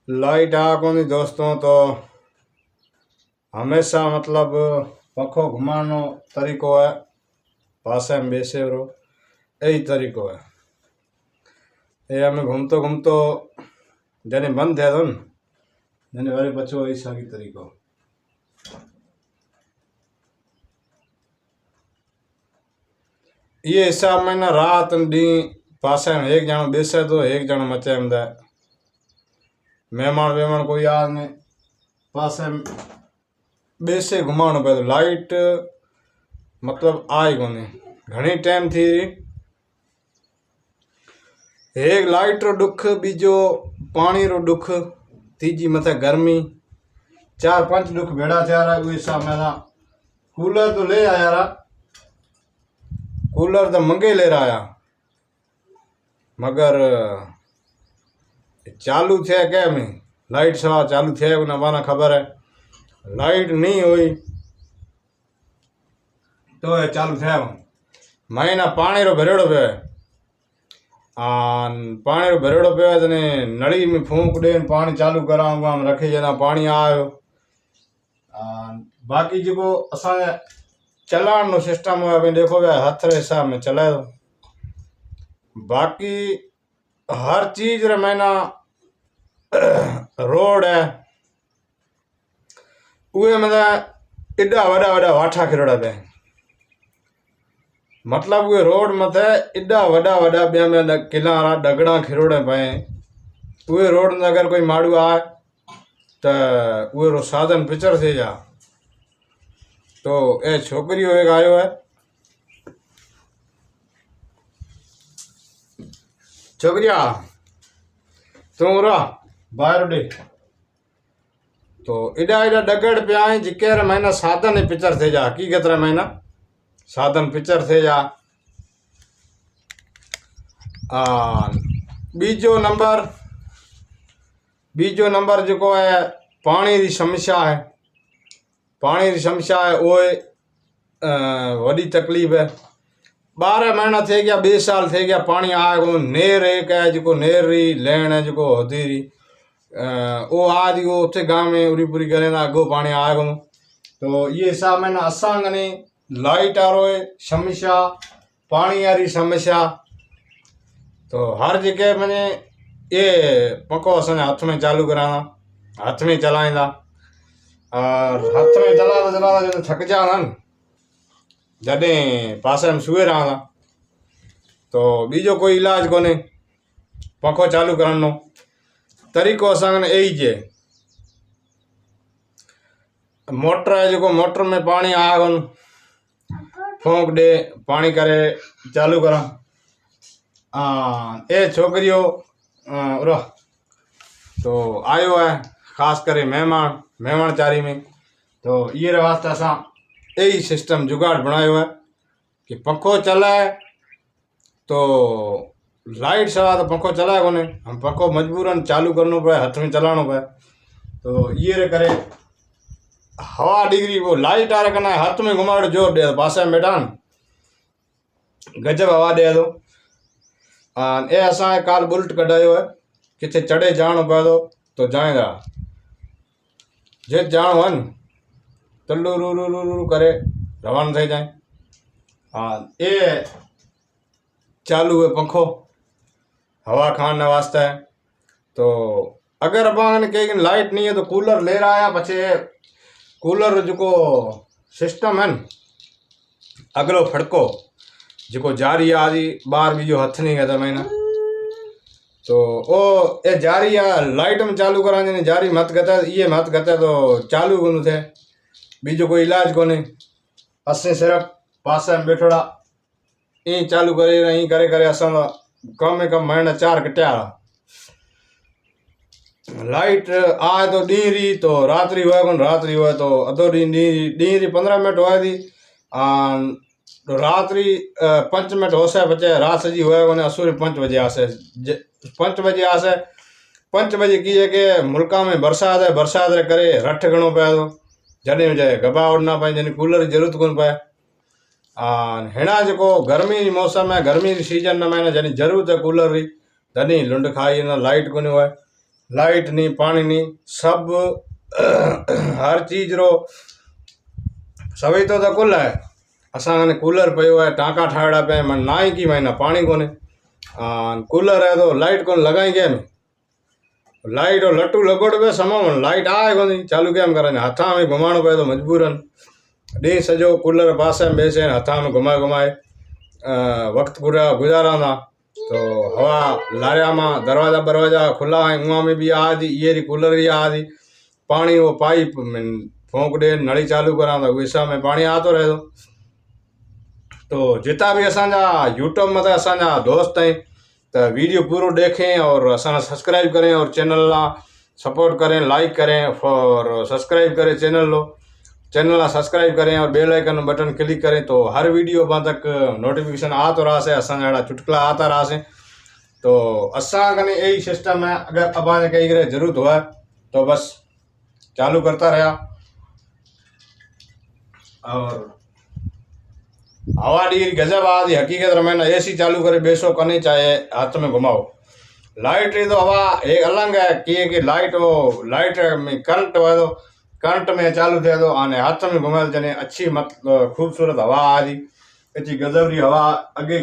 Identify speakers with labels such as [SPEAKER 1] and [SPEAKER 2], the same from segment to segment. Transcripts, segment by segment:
[SPEAKER 1] Light आ कोनी दोस्तों। तो हमेशा मतलब पंखो घुमानो तरीको है, पासे में बेसे रो यही तरीको है। ये हमें घूमतो घूमतो जने बंद थे तो जने वारे बचो ऐसा की तरीको। ये हिसाब में ना रात डी पासे में एक जनो बेसे तो एक जनो मचे में दे मेहमान वेहमान कोई आ ने पासे में बेसे घुमानो पे तो लाइट मतलब आई कोनी घणी टाइम थी। एक लाइट रो दुख, बीजो पानी रो दुख, तीजी मथे गर्मी, 4-5 दुख भेड़ा थे रहा। उस हिसाब में ना कूलर तो ले आया रहा, कूलर तो मंगे ले रहा मगर चालू थे क्या में लाइट सवा चालू थे उन्हें माना खबर है। लाइट नहीं हुई तो ये चालू थे महीना पानी रो भरेड़ो पे पानी रो भरेड़ो पे तने नली में फूंक दे पानी चालू कराऊंगा हम रखे जना पानी आयो। बाकी जो असा चलाण नो सिस्टम है अभी देखो भाई हाथ रे हिसाब में चलाए। बाकी हर चीज रे मैना रोड है उए मतलब एडा वड़ा वड़ा वाठा खिरोड़ा पे मतलब उए रोड मथे एडा वड़ा वड़ा बे में किनारा डगड़ा खिरोड़े पे। उए रोड में अगर कोई माड़ू आए तो उए रो साधन पिचर थे जा। तो ए छोकरी एक आयो है, छोकरिया तू रा बाहर उड़े तो एडा एडा डगड़ पे आए जिके रे महीना साधन ही पिचर थे जा। हकीकत रे महीना साधन पिचर थे जा। बीजो नंबर जो है पानी की समस्या है। पानी की समस्या है वो वड़ी तकलीफ है। 12 महीना थे गया 20 साल थे गया पानी आएगो। नेर एक है जो नेर री लैन है जो होती रही वो आज वो उसे गांव में उरी पूरी करे ना अगो पानी आएगो। तो ये हिसाब में ना असांग ने लाइट आ रहा है समस्या, पानी आ रही समस्या। तो हर जगह मैंने ये पंखो असन हाथ में चालू कराना, हाथ में चलाएंदा और हाथ में चलाता चलाता जो थक जाना जडे पासे में सुए रहा तो बीजो कोई इलाज कोने पंखो चालू करनो तरीको असन यही है। मोटर है जो मोटर में पानी आएगो फूंक दे पानी करे चालू करा। ए छोकरियो उरा तो आयो है खास करे मेहमान चारी में। तो ये वास्ते असा यही सिस्टम जुगाड़ बनायो है कि पंखो चलाए तो लाइट सवा तो पंखो चलाए कोने हम पंखो मजबूरन चालू करनो पे हाथ में चलानो पे। तो ये रे करे हवा डिग्री वो लाइट आ रहा करना हाथ में घुमाड़ जोर दे पासे में बैठा गजब हवा दे दो। ए असा काल बुलेट कढायो है किथे चढ़े जानो पे तो जाएगा जे जानो है तल्लू रू रू रू रू करे रवाना थे जाए। ए चालू है पंखो हवा खाने वास्ते है। तो अगर अपन कहीं लाइट नहीं है तो कूलर ले रहा है पछे कूलर जो सिस्टम है अगलो फड़को जो जारी आदि बार भी जो हथ नहीं गया मैंने तो ओ ए जारी लाइट में चालू करा जारी मत गता ये मत गता तो चालू कोन थे बीजो कोई इलाज कोने। असें सिर्फ पासे में बैठोड़ा ई चालू करे ई करे करे असा कम में कम महीना 4 कटिया लाइट आए तो डी तो रात्रि हुआ कौन रात्रि हुआ तो अधो डी 15 मिनट हुआ थी तो रात्रि 5 मिनट हो से बचे रात सजी हुआ कौन असुरी 5 बजे आसे 5 बजे आसे 5 बजे की है कि मुल्का में बरसात है बरसात रे करे रठ घणो पे तो जडे जाए गबा उड़ना पाए जने कूलर की जरूरत कोन पाए। हेना जो गर्मी मौसम है गर्मी सीजन में मैंने जनी जरूरत है कूलर की धनी लुंड खाई ना लाइट कोनी हुआ लाइट नहीं, पानी नहीं, सब हर चीज रो सभी तो कुल है। असां कूलर पियो है, टाँका ठाहिड़ा पिया मन ना ही की महीना पानी कोने, कूलर है तो लाइट कोन लगाई के में लाइट और लट्टू लगोड़ पे समो लाइट आए कोनी, चालू केम करें, हथा में घुमाणो पे तो मजबूरन डी सजो कूलर पासे में बेसे हथा में घुमाए घुमाए वक्त पूरा गुजारा था। तो हवा लारिया में दरवाजा बरवाजा खुला है, उहाँ में भी आ दी, ये री कूलर ही आ दी, पानी वो पाइप में फोंक दे नली चालू करा तो विसा में पानी आतो रहे। तो जितना भी असांजा यूट्यूब में असांजा दोस्त हैं तो वीडियो पूरा देखें और असां सब्सक्राइब करें और चैनल ला सपोर्ट करें, लाइक करें और सब्सक्राइब करें चैनल सब्सक्राइब करें और बेल आइकन बटन क्लिक करें तो हर वीडियो वहाँ तक नोटिफिकेशन आ तो रहा से, असांजा अड़ा चुटकुला आता रहा से। तो असां कने यही सिस्टम है, अगर अबाने कहीं करे जरूरत हुआ तो बस चालू करता रहा। और हवा डी गजब आदि हकीकत रमें एसी चालू करे बेसो कने चाहे हाथ में घुमाओ। लाइट री तो हवा एक अलग है कि लाइट वो लाइट में करंट हुआ तो करंट में चालू थे तो आने हाथ में घुमाए जने अच्छी मत खूबसूरत हवा आदि अच्छी गजब री हवा अगे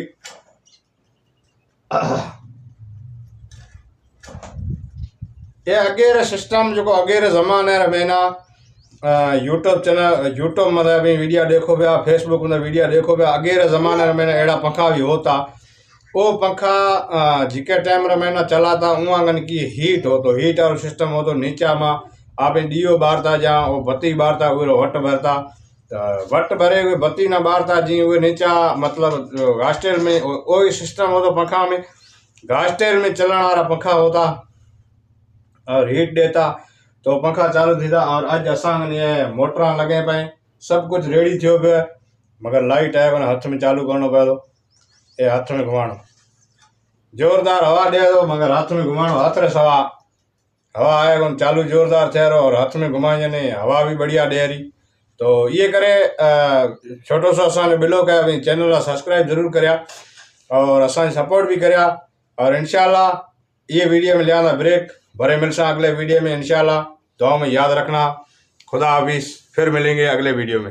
[SPEAKER 1] ये अगे रे सिस्टम जो अगे रे जमाने रे महीना यूट्यूब चैनल यूट्यूब मतलब वीडियो देखो पिया, फेसबुक में वीडियो देखो पिया, अगे रे जमाने रे महीना अड़ा पंखा भी होता, वो पंखा जिके टाइम रे महीना चलाता उहाँ गन की हीट हो तो हीट और सिस्टम हो तो नीचा में आप दियो बारता जा वो बत्ती बारता हुए वट भरता, तो वट भरे हुए बत्ती ना बारता जी हुए नीचा मतलब घासटेल में वो सिस्टम हो तो पंखा में घासटेल में चलने वाला पंखा होता और हीट देता तो पंखा चालू थींदा। और अज असां ये मोटर लगे पे सब कुछ रेडी थो पे मगर लाइट है कोन, हथ में चालू करना पे तो ये हथ में घुमाणो जोरदार हवा दे तो मगर हाथ में घुमाणो हाथ रे सवा हवा आए कोन चालू जोरदार थे और हाथ में घुमाई ने हवा भी बढ़िया दे रही। तो ये करे छोटो सो असां बिलो क्या चैनल सब्सक्राइब जरूर करिया और असां सपोर्ट भी करिया। और इंशाल्लाह ये वीडियो में लिया ब्रेक भरे मिलसा अगले वीडियो में इंशाल्लाह। दुआ में याद रखना। खुदा हाफिज, फिर मिलेंगे अगले वीडियो में।